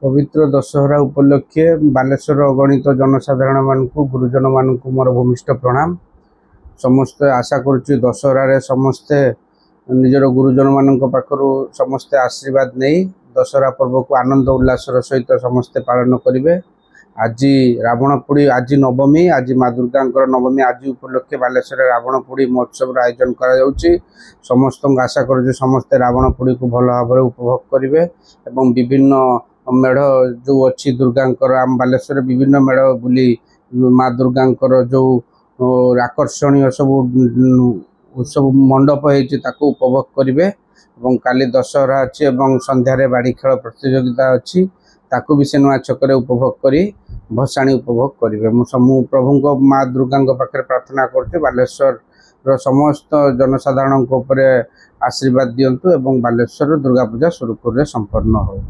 पवित्र दशहरा उपलक्षे बालेश्वर अगणित जनसाधारण मानक गुरुजन मानक मोर भूमिष्ठ प्रणाम। समस्ते आशा करुच्ची दशहरारे समस्ते निजर गुरुजन मानक पाखरु समस्ते आशीर्वाद नहीं दशहरा पर्व को आनंद उल्लासर सहित समस्ते पालन करेंगे। आज रावणपोड़ी आज नवमी, आज माँ दुर्गा नवमी, आज उपलक्षे बालेश्वर रावणपोड़ी महोत्सव आयोजन कर समस्त आशा कर समस्ते रावणपोड़ी को भल भाव उपभोग करेंगे। विभिन्न मेढ़ जो अच्छी दुर्गा आम बालेश्वर विभिन्न मेढ़ बुली माँ दुर्गा जो आकर्षणीय सब मंडप हो उपभोग करेंगे। काली दशहरा अच्छी संध्यारे बाड़ी खेल प्रतियोगिता अच्छी ताकू भी से नुआ छक उपभोग करी भसाणी उपभोग करेंगे। मु प्रभु माँ दुर्गा पाखे प्रार्थना करते बालेश्वर समस्त जनसाधारण आशीर्वाद दिंतु एवं बालेश्वर दुर्गा पूजा सुरुखुर संपन्न हो।